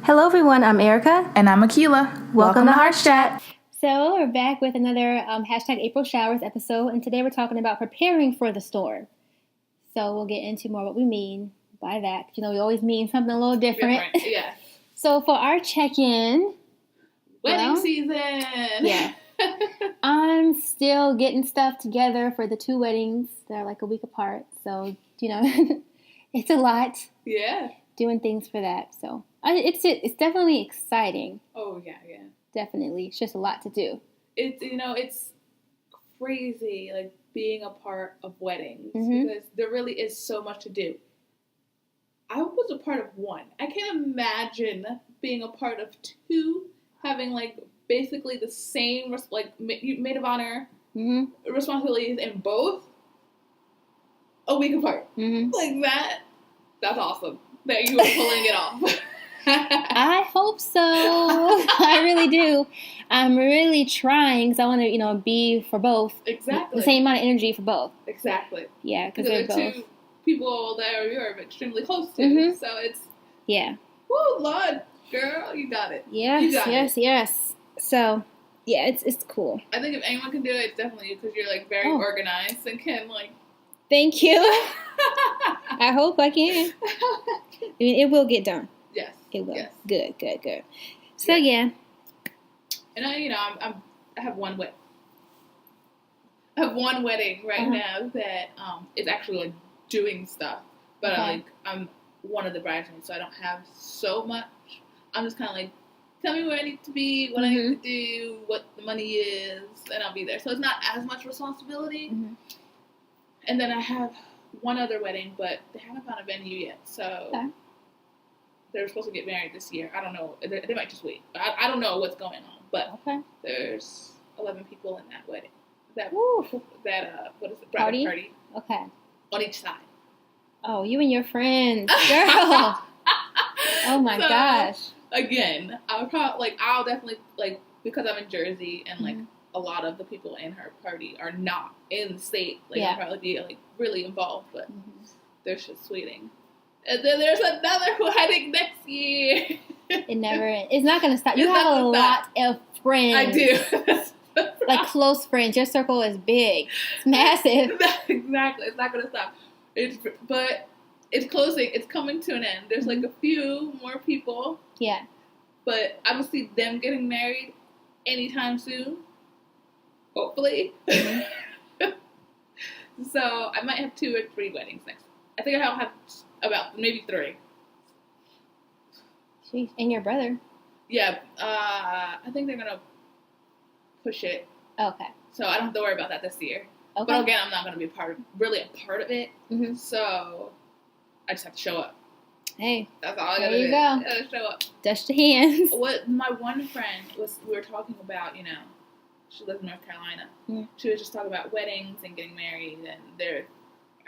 Hello everyone, I'm Erica. And I'm Akilah. Welcome to HeartsChat. So we're back with another hashtag April Showers episode, and today we're talking about preparing for the storm. So we'll get into more what we mean by that. You know, we always mean something a little different. Yeah. So for our check-in... Wedding season! Yeah. I'm still getting stuff together for the 2 weddings. They're like a week apart. So, you know, it's a lot. Yeah. Doing things for that. So it's definitely exciting. Oh, yeah. Definitely. It's just a lot to do. It's crazy, like, being a part of weddings. Mm-hmm. Because there really is so much to do. I was a part of 1. I can't imagine being a part of 2, having, like, basically the same, like, maid of honor responsibilities in both a week apart. Mm-hmm. Like, that's awesome that you were pulling it off. I hope so. I really do. I'm really trying because I want to, be for both. Exactly. The same amount of energy for both. Exactly. Yeah, because they're both 2 people that you're extremely close to. Mm-hmm. So it's... Yeah. Woo, Lord, girl, you got it. Yes. So, yeah, it's cool. I think if anyone can do it, it's definitely you because you're, like, very organized and can, like... Thank you. I hope I can. I mean, it will get done. Yes. It will. Yes. Good. So, yeah. And I have one wedding. I have one wedding right now that is actually, like, doing stuff. But I'm one of the bridesmaids, so I don't have so much. I'm just kind of like, tell me where I need to be, what I need to do, what the money is, and I'll be there. So it's not as much responsibility. Mm-hmm. And then I have one other wedding, but they haven't found a venue yet. So they're supposed to get married this year. I don't know. They might just wait. I don't know what's going on. But there's 11 people in that wedding. What is it? Bridal party. Okay. On each side. Oh, you and your friends. Girl. Oh, my gosh. Again, I'll definitely, like, because I'm in Jersey and, like, a lot of the people in her party are not in the state. Like, I'll probably be, like, really involved, but there's just waiting. And then there's another wedding next year. It never ends. It's not going to stop. You have a lot of friends. I do. Like, close friends. Your circle is big. It's massive. Exactly. It's not going to stop. But it's closing. It's coming to an end. There's, like, a few more people. Yeah. But I don't see them getting married anytime soon. Hopefully. So I might have 2 or 3 weddings next. I think I'll have about maybe 3. Jeez. And your brother? Yeah. I think they're gonna push it. Okay. So I don't have to worry about that this year. Okay. But again, I'm not gonna be a part of it. Mm-hmm. So I just have to show up. Hey. That's all I gotta do. There you go. I gotta show up. Dust your hands. What my one friend we were talking about, she lives in North Carolina. Mm. She was just talking about weddings and getting married, and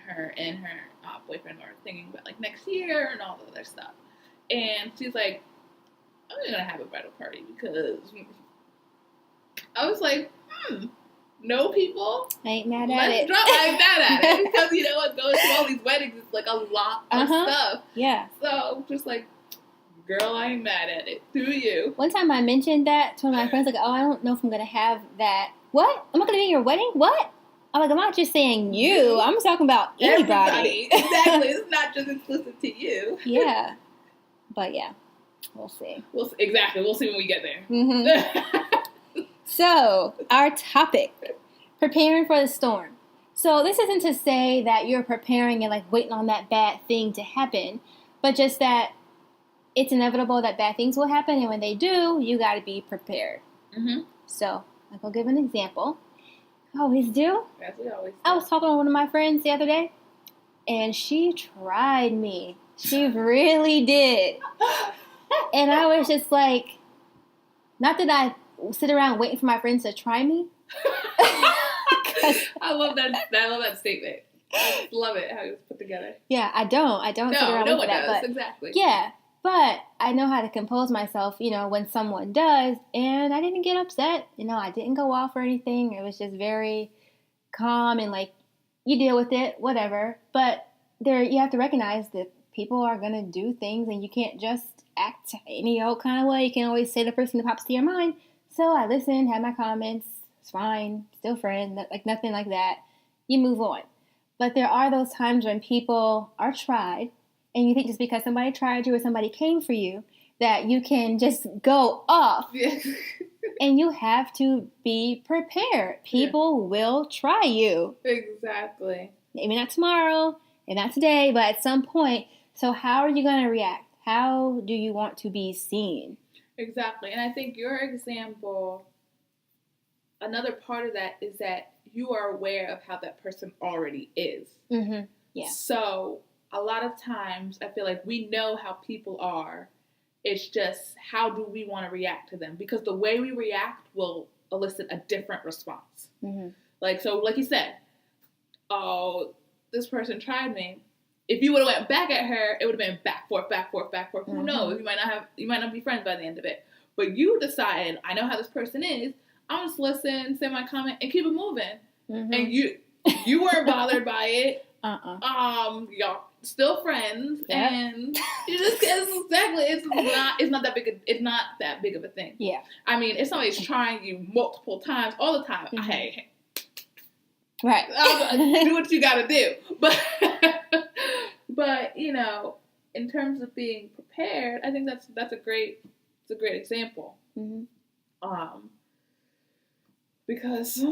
her and her boyfriend are thinking about, like, next year and all the other stuff. And she's like, I'm just gonna have a bridal party because I was like, no people. I ain't mad at it. I ain't mad at it because you know what goes to all these weddings is like a lot of stuff. Yeah. So just like, girl, I ain't mad at it. Do you? One time I mentioned that to one of my friends, like, I don't know if I'm going to have that. What? I'm not going to be in your wedding? What? I'm like, I'm not just saying you. I'm talking about anybody. Exactly. It's not just exclusive to you. Yeah. But yeah, we'll see. Exactly. We'll see when we get there. Mm-hmm. So, our topic, preparing for the storm. So this isn't to say that you're preparing and, like, waiting on that bad thing to happen, but just that it's inevitable that bad things will happen, and when they do, you got to be prepared. Mm-hmm. So, I'll give an example. I always do. As we always do. I was talking to one of my friends the other day, and she tried me. She really did. And I was just like, not that I sit around waiting for my friends to try me. I love that statement. I love it how it was put together. Yeah, I don't sit around no waiting for that. Does. But exactly. Yeah, but I know how to compose myself, when someone does, and I didn't get upset. I didn't go off or anything. It was just very calm and, like, you deal with it, whatever. But you have to recognize that people are going to do things and you can't just act any old kind of way. You can't always say the first thing that pops to your mind. So I listened, had my comments, it's fine, still friend, like nothing like that. You move on. But there are those times when people are tried, and you think just because somebody tried you or somebody came for you, that you can just go off. Yeah. And you have to be prepared. People will try you. Exactly. Maybe not tomorrow, maybe not today, but at some point. So how are you going to react? How do you want to be seen? Exactly. And I think your example, another part of that is that you are aware of how that person already is. Mm-hmm. Yeah. So a lot of times I feel like we know how people are. It's just how do we want to react to them? Because the way we react will elicit a different response. Mm-hmm. Like you said, oh, this person tried me. If you would have went back at her, it would have been back, forth. Mm-hmm. Who knows? You might not be friends by the end of it. But you decided, I know how this person is. I'll just listen, say my comment, and keep it moving. Mm-hmm. And you weren't bothered by it. Y'all still friends, Yep. And you just exactly. It's not that big of a thing. Yeah. I mean, if somebody's trying you multiple times, all the time, Mm-hmm. hey. Right. Do what you gotta do. But in terms of being prepared, I think that's a great example. Mm-hmm. Because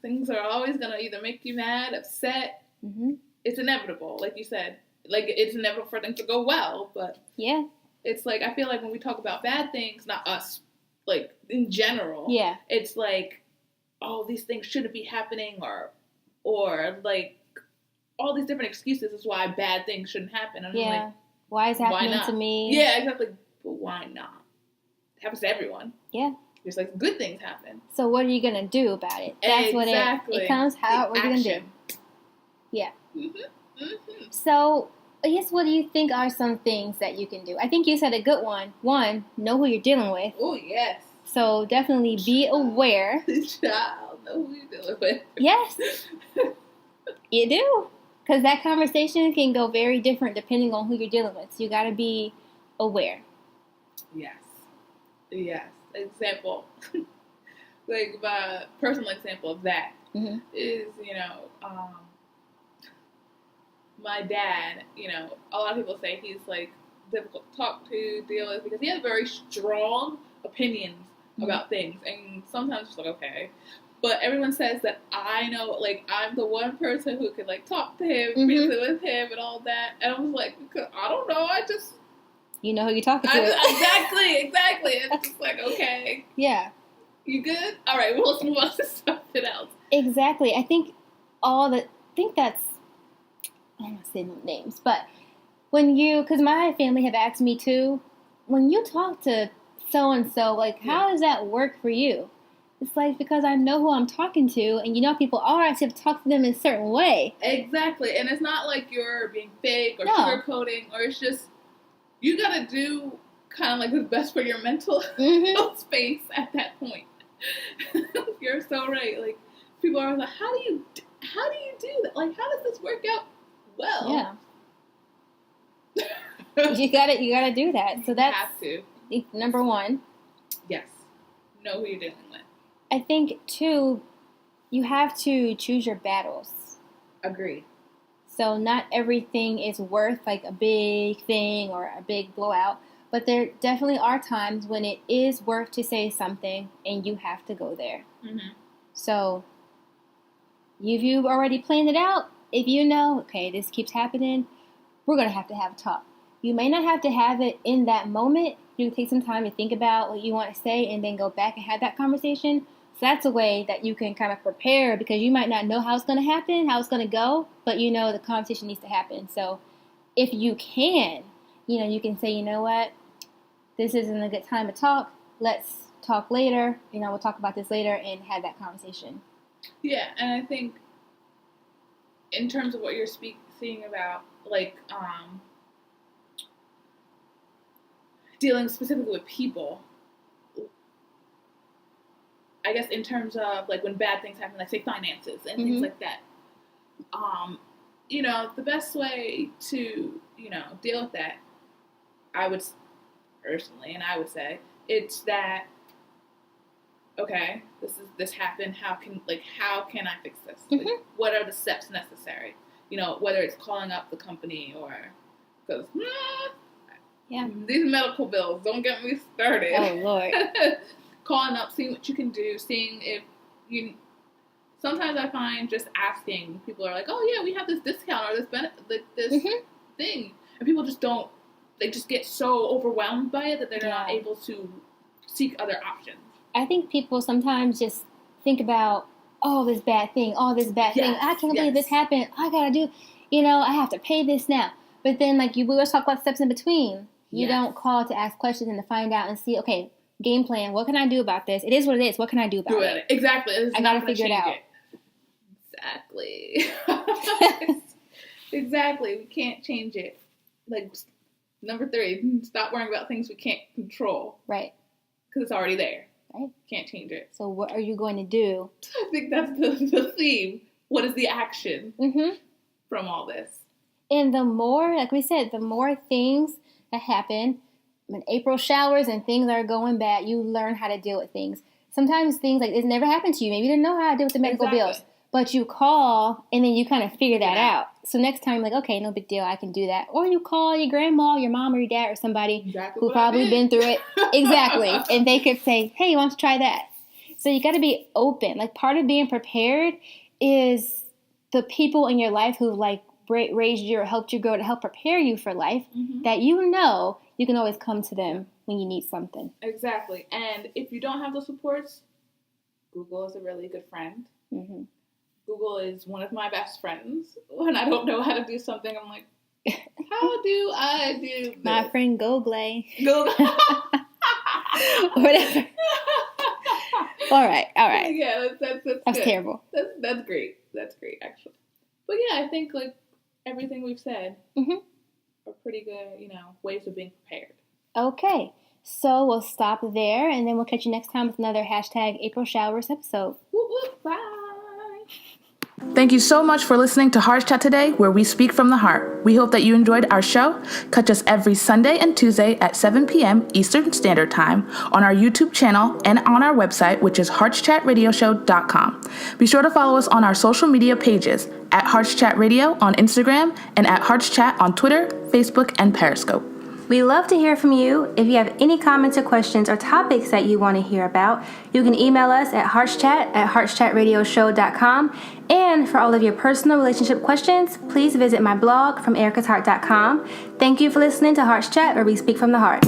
things are always gonna either make you mad, upset. Mm-hmm. It's inevitable, like you said. Like it's inevitable for things to go well, but yeah, it's like I feel like when we talk about bad things, not us, like in general. Yeah. It's like, oh, these things shouldn't be happening, or like all these different excuses is why bad things shouldn't happen. And yeah. I'm like, why is happening why not? to me? Yeah, exactly. But why not? It happens to everyone. Yeah. Just like good things happen. So what are you gonna do about it? That's exactly. what it comes. What are you gonna do? Yeah. Mm-hmm. Mm-hmm. So I guess what do you think are some things that you can do? I think you said a good one. One, know who you're dealing with. Oh yes. So definitely be aware. Child, know who you're dealing with. Yes. You do. Because that conversation can go very different depending on who you're dealing with. So you got to be aware. Yes. Yes. Example. Like my personal example of that Mm-hmm. is, my dad, a lot of people say he's like difficult to talk to, deal with, because he has very strong opinions about things. And sometimes it's like, okay. But everyone says that I know, like, I'm the one person who can, like, talk to him, reason with him, and all that. And I was like, I don't know, You know who you're talking to. Exactly. And it's just like, okay. Yeah. You good? All right, well, let's move on to something else. Exactly. I think that's, I don't want to say no names, but because my family have asked me too, when you talk to so-and-so, like, how does that work for you? It's like, because I know who I'm talking to, and people are, I have to talk to them in a certain way. Exactly. And it's not like you're being fake or No. sugarcoating, or it's just, you gotta do kind of like what's best for your mental space at that point. You're so right. Like, people are like, how do you do that? Like, how does this work out well? Yeah. you gotta do that. So that's have to. Number one. Yes. Know who you're dealing with. I think, two, you have to choose your battles. Agreed. So not everything is worth like a big thing or a big blowout, but there definitely are times when it is worth to say something and you have to go there. Mm-hmm. So if you've already planned it out, if you know, okay, this keeps happening, we're going to have a talk. You may not have to have it in that moment. You can take some time to think about what you want to say and then go back and have that conversation. So that's a way that you can kind of prepare, because you might not know how it's going to happen, how it's going to go, but you know the conversation needs to happen. So if you can, you can say, you know what, this isn't a good time to talk. Let's talk later. We'll talk about this later and have that conversation. Yeah, and I think in terms of what you're speaking about, like, dealing specifically with people, I guess in terms of, like, when bad things happen, like, say, finances and things like that, the best way to, deal with that, I would personally, and I would say, it's that, okay, this happened. How can I fix this? Mm-hmm. Like, what are the steps necessary? Whether it's calling up the company or, because these medical bills, don't get me started. Oh, Lord. Calling up, seeing what you can do, seeing if you. Sometimes I find just asking, people are like, oh yeah, we have this discount or this benefit, this thing, and people just don't. They just get so overwhelmed by it that they're not able to seek other options. I think people sometimes just think about, oh, this bad thing, thing. I can't believe this happened. I gotta do, I have to pay this now. But then, like, we always talk about steps in between. You don't call to ask questions and to find out and see, okay, game plan. What can I do about this? It is what it is. What can I do about it? Exactly. I gotta figure it out. Exactly. Exactly. We can't change it. Like, number 3, stop worrying about things we can't control. Right. Because it's already there. Right. Can't change it. So what are you going to do? I think that's the theme. What is the action from all this? And the more, like we said, the more things that happen, when April showers and things are going bad, you learn how to deal with things. Sometimes things like this never happened to you. Maybe you didn't know how to deal with the medical bills. But you call, and then you kind of figure that out. So next time, like, okay, no big deal, I can do that. Or you call your grandma, your mom, or your dad, or somebody who probably been through it. Exactly. And they could say, hey, why don't you try that? So you got to be open. Like, part of being prepared is the people in your life who, like, raised you or helped you grow to help prepare you for life, that you can always come to them when you need something. Exactly. And if you don't have those supports, Google is a really good friend. Mm-hmm. Google is one of my best friends. When I don't know how to do something, I'm like, how do I do this? My friend Google. Google. Whatever. All right. Yeah, that's good. Terrible. That's great. That's great, actually. But yeah, I think like everything we've said are pretty good, ways of being prepared. Okay. So we'll stop there, and then we'll catch you next time with another #April Showers episode. Whoop, whoop, bye. Thank you so much for listening to HeartsChat today, where we speak from the heart. We hope that you enjoyed our show. Catch us every Sunday and Tuesday at 7 p.m. Eastern Standard Time on our YouTube channel and on our website, which is HeartsChatRadioshow.com. Be sure to follow us on our social media pages at HeartsChat Radio on Instagram and at HeartsChat on Twitter, Facebook, and Periscope. We love to hear from you. If you have any comments or questions or topics that you want to hear about, you can email us at HeartsChat@HeartsChatRadioshow.com. And for all of your personal relationship questions, please visit my blog from ericasheart.com. Thank you for listening to HeartsChat, where we speak from the heart.